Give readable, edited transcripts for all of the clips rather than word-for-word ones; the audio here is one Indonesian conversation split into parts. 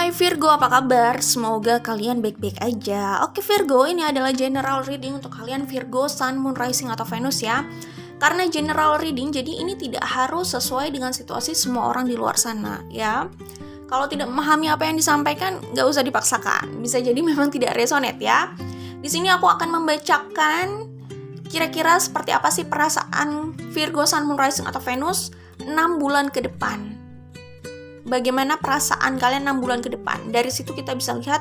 Hai Virgo, apa kabar? Semoga kalian baik-baik aja. Oke Virgo, ini adalah general reading untuk kalian Virgo, Sun, Moon, Rising, atau Venus ya. Karena general reading, jadi ini tidak harus sesuai dengan situasi semua orang di luar sana ya. Kalau tidak memahami apa yang disampaikan, nggak usah dipaksakan. Bisa jadi memang tidak resonate ya. Di sini aku akan membacakan kira-kira seperti apa sih perasaan Virgo, Sun, Moon, Rising, atau Venus 6 bulan ke depan. Bagaimana perasaan kalian 6 bulan ke depan. Dari situ kita bisa lihat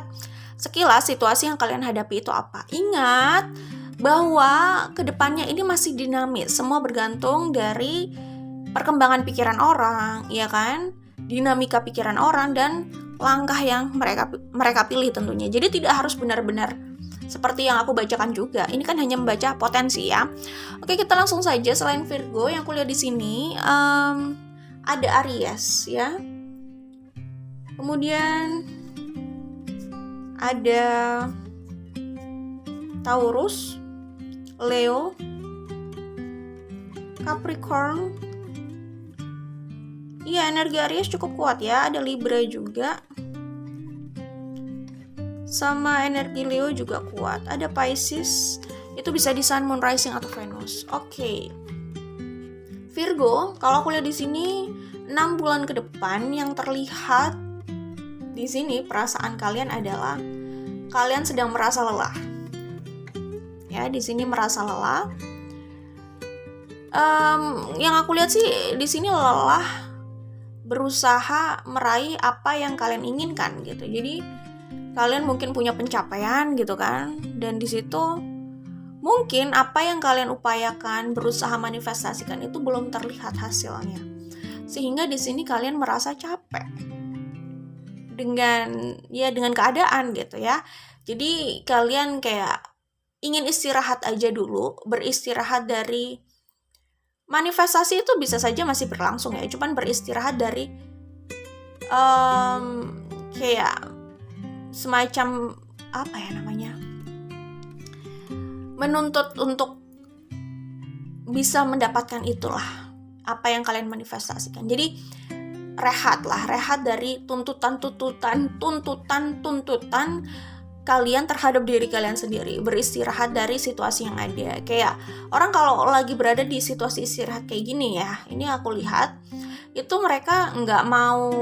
sekilas situasi yang kalian hadapi itu apa. Ingat bahwa kedepannya ini masih dinamis. Semua bergantung dari perkembangan pikiran orang, ya kan? Dinamika pikiran orang dan langkah yang mereka pilih tentunya. Jadi tidak harus benar-benar seperti yang aku bacakan juga. Ini kan hanya membaca potensi ya. Oke, kita langsung saja. Selain Virgo yang aku lihat di sini ada Aries ya. Kemudian ada Taurus, Leo, Capricorn. Iya, energi Aries cukup kuat ya. Ada Libra juga. Sama energi Leo juga kuat. Ada Pisces. Itu bisa di Sun, Moon, Rising, atau Venus. Oke. Virgo, kalau aku lihat di sini 6 bulan ke depan yang terlihat di sini perasaan kalian adalah kalian sedang merasa lelah. Ya, di sini merasa lelah. Yang aku lihat sih di sini lelah berusaha meraih apa yang kalian inginkan gitu. Jadi kalian mungkin punya pencapaian gitu kan, dan di situ mungkin apa yang kalian upayakan berusaha manifestasikan itu belum terlihat hasilnya. Sehingga di sini kalian merasa capek dengan keadaan gitu ya. Jadi kalian kayak ingin istirahat aja dulu, beristirahat dari manifestasi itu bisa saja masih berlangsung ya, cuman beristirahat dari kayak semacam apa ya namanya, menuntut untuk bisa mendapatkan itulah apa yang kalian manifestasikan. Jadi rehat dari tuntutan kalian terhadap diri kalian sendiri. Beristirahat dari situasi yang ada. Kayak orang kalau lagi berada di situasi istirahat kayak gini ya, ini aku lihat itu mereka nggak mau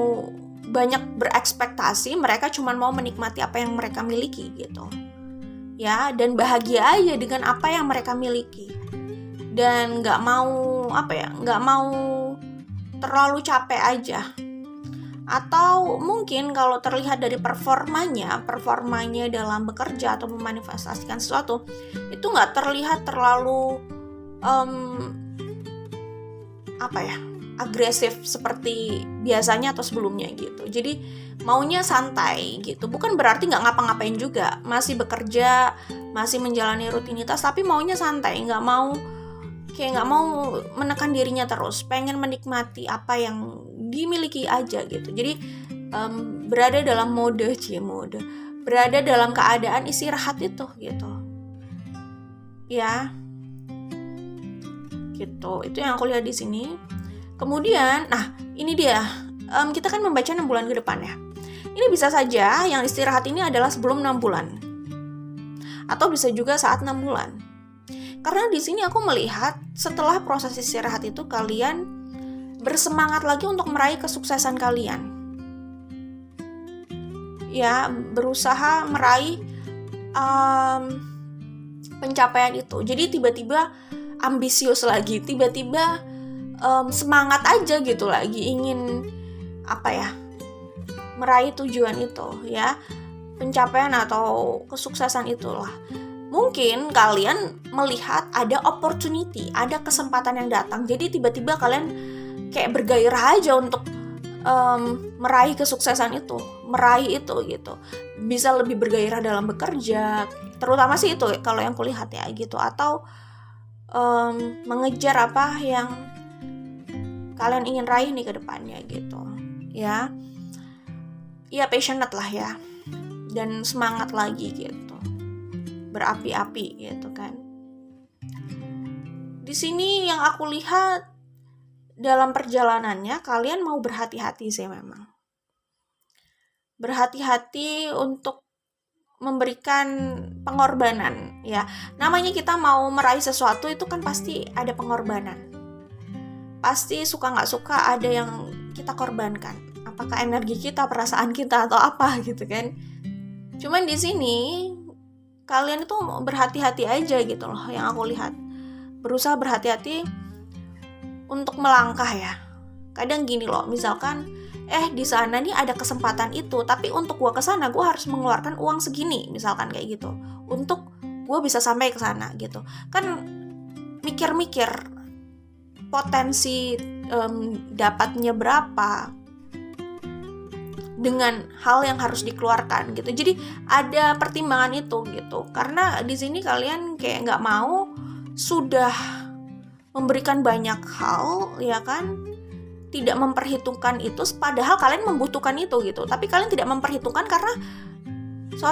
banyak berekspektasi, mereka cuma mau menikmati apa yang mereka miliki gitu ya, dan bahagia aja dengan apa yang mereka miliki, dan nggak mau terlalu capek aja. Atau mungkin kalau terlihat dari performanya dalam bekerja atau memanifestasikan sesuatu, itu nggak terlihat terlalu agresif seperti biasanya atau sebelumnya gitu. Jadi maunya santai gitu. Bukan berarti nggak ngapa-ngapain juga, masih bekerja, masih menjalani rutinitas, tapi maunya santai, nggak mau menekan dirinya terus, pengen menikmati apa yang dimiliki aja gitu. Jadi berada dalam berada dalam keadaan istirahat itu gitu ya, gitu. Itu yang aku lihat di sini. Kemudian ini dia, kita kan membaca 6 bulan ke depan ya. Ini bisa saja yang istirahat ini adalah sebelum 6 bulan atau bisa juga saat 6 bulan. Karena di sini aku melihat setelah proses istirahat itu kalian bersemangat lagi untuk meraih kesuksesan kalian. Ya, berusaha meraih pencapaian itu. Jadi tiba-tiba ambisius lagi, tiba-tiba semangat aja gitu lagi, ingin meraih tujuan itu ya, pencapaian atau kesuksesan itulah. Mungkin kalian melihat ada opportunity, ada kesempatan yang datang. Jadi tiba-tiba kalian kayak bergairah aja untuk meraih kesuksesan itu, meraih itu gitu. Bisa lebih bergairah dalam bekerja, terutama sih itu kalau yang kulihat ya gitu. Atau mengejar apa yang kalian ingin raih nih ke depannya gitu ya. Ya passionate lah ya, dan semangat lagi gitu, berapi-api gitu kan. Di sini yang aku lihat dalam perjalanannya kalian mau berhati-hati sih memang. berhati-hati untuk memberikan pengorbanan ya. Namanya kita mau meraih sesuatu itu kan pasti ada pengorbanan. Pasti suka nggak suka ada yang kita korbankan. Apakah energi kita, perasaan kita, atau apa gitu kan. Cuman di sini kalian itu berhati-hati aja gitu loh yang aku lihat. Berusaha berhati-hati untuk melangkah ya. Kadang gini loh, misalkan di sana nih ada kesempatan itu, tapi untuk gue kesana gue harus mengeluarkan uang segini, misalkan kayak gitu, untuk gue bisa sampai ke sana gitu. Kan mikir-mikir potensi dapatnya berapa dengan hal yang harus dikeluarkan gitu. Jadi ada pertimbangan itu gitu. Karena di sini kalian kayak nggak mau sudah memberikan banyak hal ya kan, tidak memperhitungkan itu, padahal kalian membutuhkan itu gitu. Tapi kalian tidak memperhitungkan karena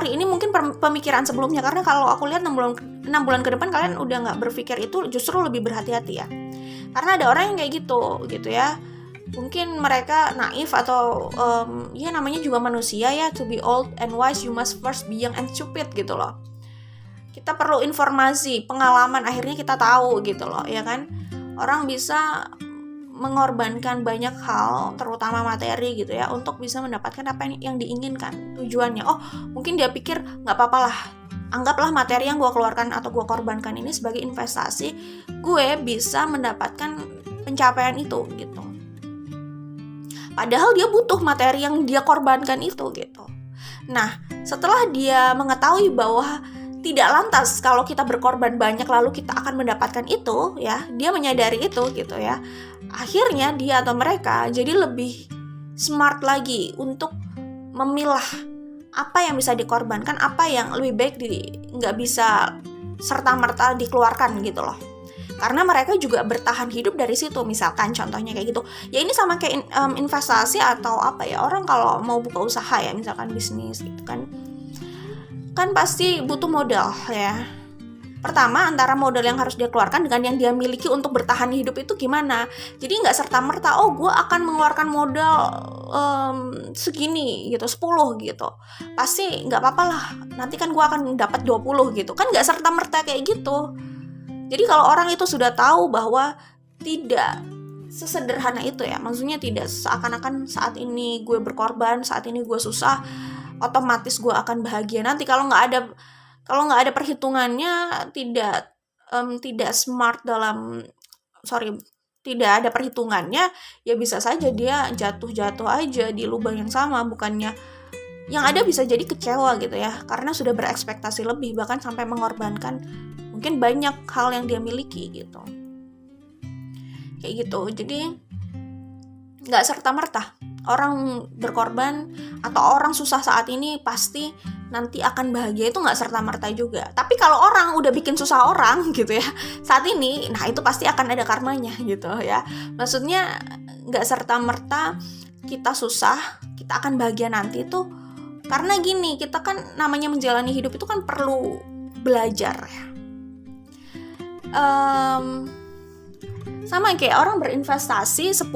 ini mungkin pemikiran sebelumnya. Karena kalau aku lihat 6 bulan ke depan kalian udah nggak berpikir itu, justru lebih berhati-hati ya. Karena ada orang yang kayak gitu ya. Mungkin mereka naif atau ya namanya juga manusia ya. To be old and wise you must first be young and stupid gitu loh. Kita perlu informasi, pengalaman, akhirnya kita tahu gitu loh ya kan. Orang bisa mengorbankan banyak hal, terutama materi gitu ya, untuk bisa mendapatkan apa yang diinginkan, tujuannya. Mungkin dia pikir nggak apa-apa lah, anggaplah materi yang gue keluarkan atau gue korbankan ini sebagai investasi, gue bisa mendapatkan pencapaian itu gitu. Padahal dia butuh materi yang dia korbankan itu gitu. Nah, setelah dia mengetahui bahwa tidak lantas kalau kita berkorban banyak lalu kita akan mendapatkan itu ya, dia menyadari itu gitu ya. Akhirnya dia atau mereka jadi lebih smart lagi untuk memilah apa yang bisa dikorbankan, apa yang lebih baik nggak bisa serta-merta dikeluarkan gitu loh. Karena mereka juga bertahan hidup dari situ, misalkan contohnya kayak gitu. Ya ini sama kayak investasi atau apa ya, orang kalau mau buka usaha ya, misalkan bisnis gitu kan pasti butuh modal ya. Pertama, antara modal yang harus dia keluarkan dengan yang dia miliki untuk bertahan hidup itu gimana. Jadi nggak serta-merta, gue akan mengeluarkan modal segini gitu, 10 gitu. Pasti nggak apa-apa lah, nanti kan gue akan dapat 20 gitu. Kan nggak serta-merta kayak gitu. Jadi kalau orang itu sudah tahu bahwa tidak sesederhana itu ya, maksudnya tidak seakan-akan saat ini gue berkorban, saat ini gue susah, otomatis gue akan bahagia. Nanti kalau nggak ada perhitungannya, tidak smart tidak ada perhitungannya, ya bisa saja dia jatuh aja di lubang yang sama. Bukannya yang ada bisa jadi kecewa gitu ya, karena sudah berekspektasi lebih, bahkan sampai mengorbankan mungkin banyak hal yang dia miliki gitu. Kayak gitu. Jadi nggak serta-merta orang berkorban atau orang susah saat ini pasti nanti akan bahagia, itu nggak serta-merta juga. Tapi kalau orang udah bikin susah orang gitu ya saat ini, nah itu pasti akan ada karmanya gitu ya. Maksudnya nggak serta-merta kita susah kita akan bahagia nanti itu. Karena gini, kita kan namanya menjalani hidup itu kan perlu belajar ya. Sama kayak orang berinvestasi 10,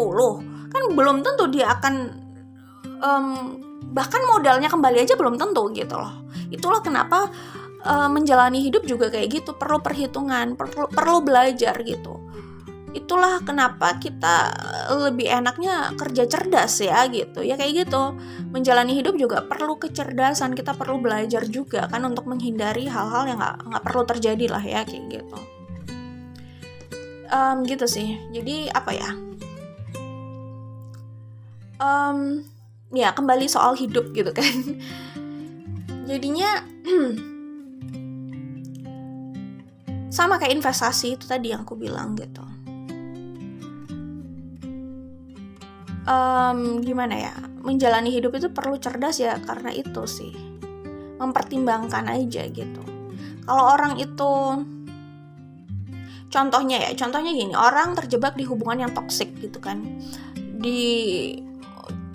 kan belum tentu dia akan bahkan modalnya kembali aja belum tentu gitu loh. Itulah kenapa menjalani hidup juga kayak gitu, perlu perhitungan, perlu belajar gitu. Itulah kenapa kita lebih enaknya kerja cerdas ya gitu. Ya kayak gitu. Menjalani hidup juga perlu kecerdasan, kita perlu belajar juga kan untuk menghindari hal-hal yang nggak perlu terjadi lah ya kayak gitu. Gitu sih. Jadi apa ya? Ya kembali soal hidup gitu kan. Jadinya sama kayak investasi itu tadi yang aku bilang gitu. Gimana ya, menjalani hidup itu perlu cerdas ya, karena itu sih mempertimbangkan aja gitu. Kalau orang itu contohnya gini, orang terjebak di hubungan yang toksik gitu kan, di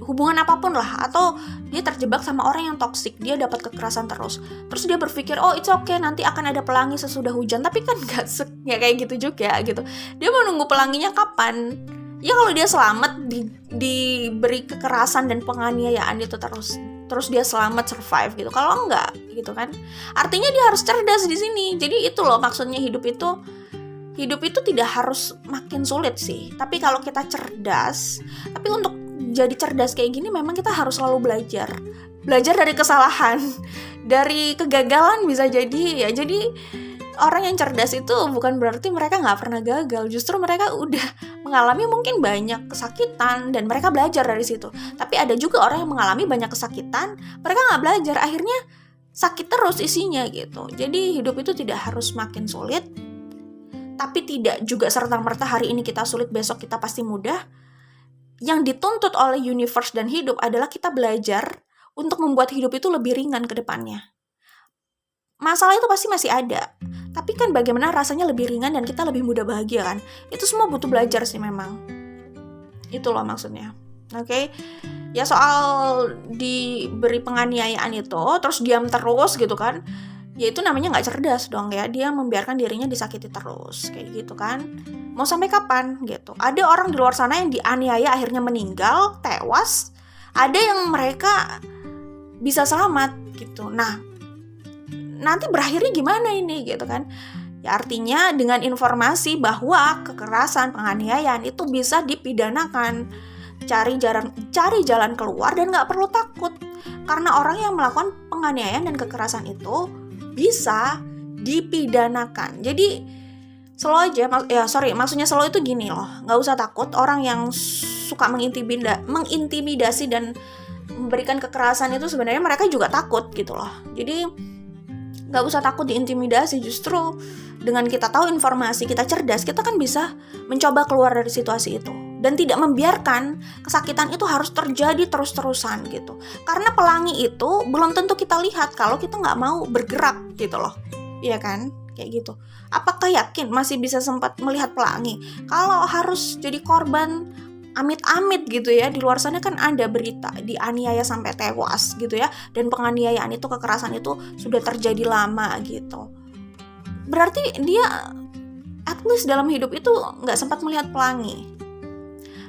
hubungan apapun lah, atau dia terjebak sama orang yang toksik, dia dapat kekerasan terus dia berpikir it's okay, nanti akan ada pelangi sesudah hujan. Tapi kan nggak kayak gitu juga gitu. Dia mau nunggu pelanginya kapan? Ya kalau dia selamat diberi kekerasan dan penganiayaan itu terus, terus dia selamat survive gitu. Kalau enggak gitu kan, artinya dia harus cerdas di sini. Jadi itu loh maksudnya hidup itu tidak harus makin sulit sih. Tapi kalau kita cerdas, tapi untuk jadi cerdas kayak gini memang kita harus selalu belajar dari kesalahan, dari kegagalan bisa jadi ya. Jadi orang yang cerdas itu bukan berarti mereka nggak pernah gagal, justru mereka udah mengalami mungkin banyak kesakitan dan mereka belajar dari situ. Tapi ada juga orang yang mengalami banyak kesakitan, mereka nggak belajar, akhirnya sakit terus isinya gitu. Jadi hidup itu tidak harus makin sulit, tapi tidak juga serta-merta hari ini kita sulit, besok kita pasti mudah. Yang dituntut oleh universe dan hidup adalah kita belajar untuk membuat hidup itu lebih ringan ke depannya. Masalah itu pasti masih ada, tapi kan bagaimana rasanya lebih ringan dan kita lebih mudah bahagia kan? Itu semua butuh belajar sih memang. Itu loh maksudnya. Oke. Ya soal diberi penganiayaan itu, terus diam terus gitu kan. Ya itu namanya gak cerdas dong ya. Dia membiarkan dirinya disakiti terus. Kayak gitu kan. Mau sampai kapan gitu. Ada orang di luar sana yang dianiaya akhirnya meninggal, tewas. Ada yang mereka bisa selamat gitu. Nah, nanti berakhirnya gimana ini gitu kan. Ya artinya dengan informasi bahwa kekerasan, penganiayaan itu bisa dipidanakan, cari jalan keluar dan gak perlu takut, karena orang yang melakukan penganiayaan dan kekerasan itu bisa dipidanakan. Jadi slow aja, maksudnya slow itu gini loh, gak usah takut. Orang yang suka mengintimidasi dan memberikan kekerasan itu sebenarnya mereka juga takut gitu loh. Jadi gak usah takut diintimidasi, justru dengan kita tahu informasi, kita cerdas, kita kan bisa mencoba keluar dari situasi itu. Dan tidak membiarkan kesakitan itu harus terjadi terus-terusan gitu. Karena pelangi itu belum tentu kita lihat kalau kita gak mau bergerak gitu loh. Iya kan? Kayak gitu. Apakah yakin masih bisa sempat melihat pelangi? Kalau harus jadi korban amit-amit gitu ya, di luar sana kan ada berita dianiaya sampai tewas gitu ya, dan penganiayaan itu, kekerasan itu sudah terjadi lama gitu. Berarti dia at least dalam hidup itu nggak sempat melihat pelangi.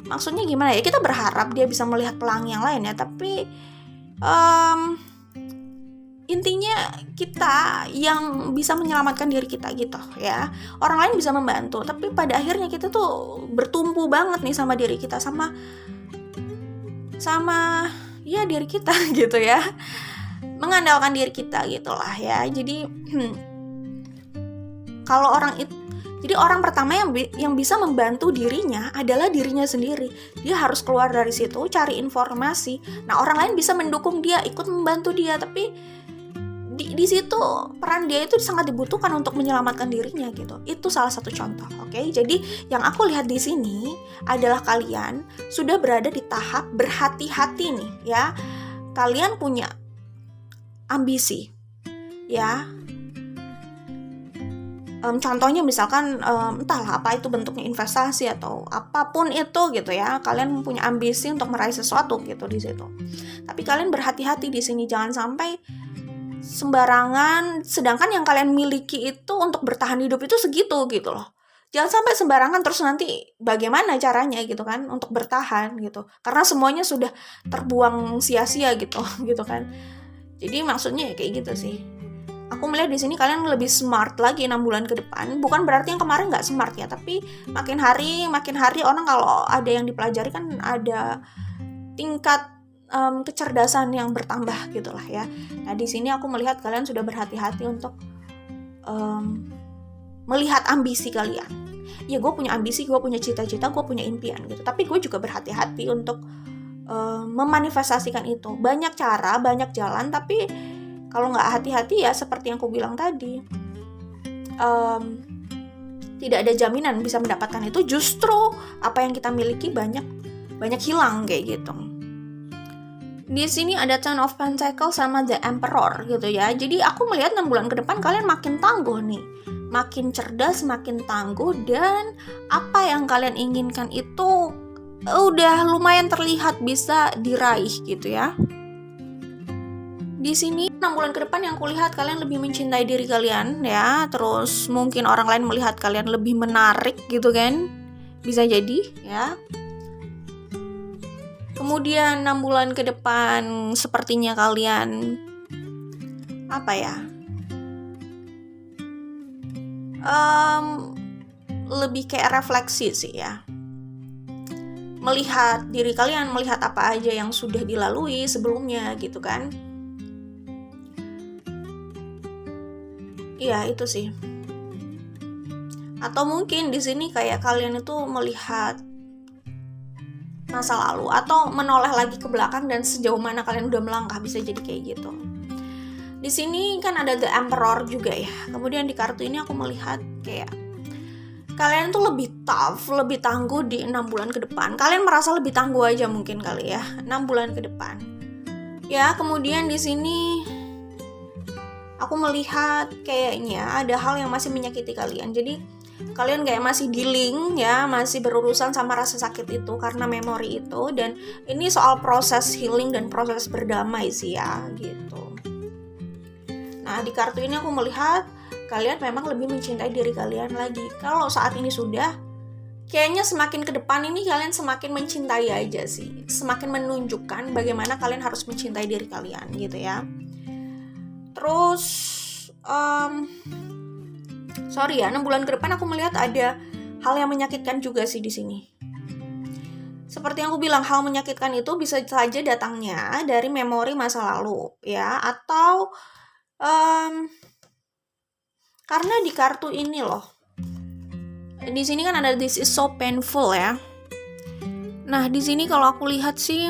Maksudnya gimana ya, kita berharap dia bisa melihat pelangi yang lain ya, tapi intinya kita yang bisa menyelamatkan diri kita gitu ya. Orang lain bisa membantu, tapi pada akhirnya kita tuh bertumpu banget nih sama diri kita, sama ya diri kita gitu ya. Mengandalkan diri kita gitulah ya. Jadi kalau orang pertama yang bisa membantu dirinya adalah dirinya sendiri. Dia harus keluar dari situ, cari informasi. Nah, orang lain bisa mendukung dia, ikut membantu dia, tapi di situ peran dia itu sangat dibutuhkan untuk menyelamatkan dirinya gitu. Itu salah satu contoh, oke? Jadi yang aku lihat di sini adalah kalian sudah berada di tahap berhati-hati nih ya. Kalian punya ambisi ya. Contohnya misalkan entahlah apa itu bentuknya, investasi atau apapun itu gitu ya. Kalian punya ambisi untuk meraih sesuatu gitu di situ. Tapi kalian berhati-hati di sini, jangan sampai sembarangan, sedangkan yang kalian miliki itu untuk bertahan hidup itu segitu gitu loh. Jangan sampai sembarangan terus nanti bagaimana caranya gitu kan untuk bertahan gitu. Karena semuanya sudah terbuang sia-sia gitu gitu kan. Jadi maksudnya kayak gitu sih. Aku melihat di sini kalian lebih smart lagi 6 bulan ke depan. Bukan berarti yang kemarin nggak smart ya, tapi makin hari orang kalau ada yang dipelajari kan ada tingkat kecerdasan yang bertambah gitulah ya. Nah di sini aku melihat kalian sudah berhati-hati untuk melihat ambisi kalian. Ya gue punya ambisi, gue punya cita-cita, gue punya impian gitu. Tapi gue juga berhati-hati untuk memanifestasikan itu. Banyak cara, banyak jalan, tapi kalau nggak hati-hati ya seperti yang aku bilang tadi, tidak ada jaminan bisa mendapatkan itu. Justru apa yang kita miliki banyak hilang kayak gitu. Di sini ada Ten of Pentacles sama The Emperor gitu ya. Jadi aku melihat 6 bulan ke depan kalian makin tangguh nih. Makin cerdas, makin tangguh, dan apa yang kalian inginkan itu udah lumayan terlihat bisa diraih gitu ya. Di sini 6 bulan ke depan yang kulihat kalian lebih mencintai diri kalian ya. Terus mungkin orang lain melihat kalian lebih menarik gitu kan. Bisa jadi ya. Kemudian 6 bulan ke depan sepertinya kalian lebih kayak refleksi sih ya. Melihat diri kalian, melihat apa aja yang sudah dilalui sebelumnya gitu kan. Iya, itu sih. Atau mungkin di sini kayak kalian itu melihat masa lalu atau menoleh lagi ke belakang dan sejauh mana kalian udah melangkah, bisa jadi kayak gitu. Di sini kan ada The Emperor juga ya. Kemudian di kartu ini aku melihat kayak kalian tuh lebih tough, lebih tangguh di 6 bulan ke depan. Kalian merasa lebih tangguh aja mungkin kali ya, 6 bulan ke depan. Ya, kemudian di sini aku melihat kayaknya ada hal yang masih menyakiti kalian. Jadi kalian kayak masih dealing ya, masih berurusan sama rasa sakit itu karena memori itu. Dan ini soal proses healing dan proses berdamai sih ya gitu. Nah, di kartu ini aku melihat kalian memang lebih mencintai diri kalian lagi. Kalau saat ini sudah, kayaknya semakin ke depan ini kalian semakin mencintai aja sih. Semakin menunjukkan bagaimana kalian harus mencintai diri kalian gitu ya. Terus 6 bulan ke depan aku melihat ada hal yang menyakitkan juga sih di sini. Seperti yang aku bilang, hal menyakitkan itu bisa saja datangnya dari memori masa lalu ya, atau karena di kartu ini loh, di sini kan ada this is so painful ya. Nah, di sini kalau aku lihat sih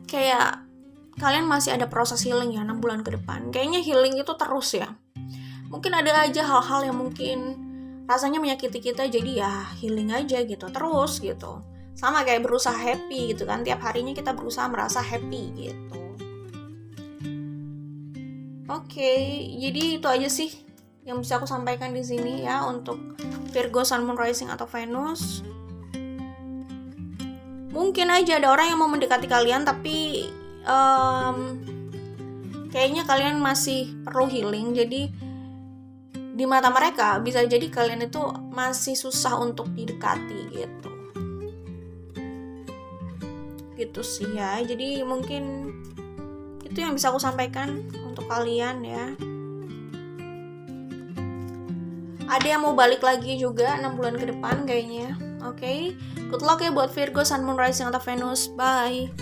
kayak kalian masih ada proses healing ya 6 bulan ke depan. Kayaknya healing itu terus ya. Mungkin ada aja hal-hal yang mungkin rasanya menyakiti kita, jadi ya healing aja gitu, terus gitu. Sama kayak berusaha happy gitu kan, tiap harinya kita berusaha merasa happy gitu. Oke, jadi itu aja sih yang bisa aku sampaikan di sini ya untuk Virgo, Sun, Moon, Rising atau Venus. Mungkin aja ada orang yang mau mendekati kalian, tapi kayaknya kalian masih perlu healing. Jadi di mata mereka bisa jadi kalian itu masih susah untuk didekati gitu. Gitu sih ya. Jadi mungkin itu yang bisa aku sampaikan untuk kalian ya. Ada yang mau balik lagi juga 6 bulan ke depan kayaknya. Oke. Good luck ya buat Virgo, Sun, Moon, Rising atau Venus. Bye.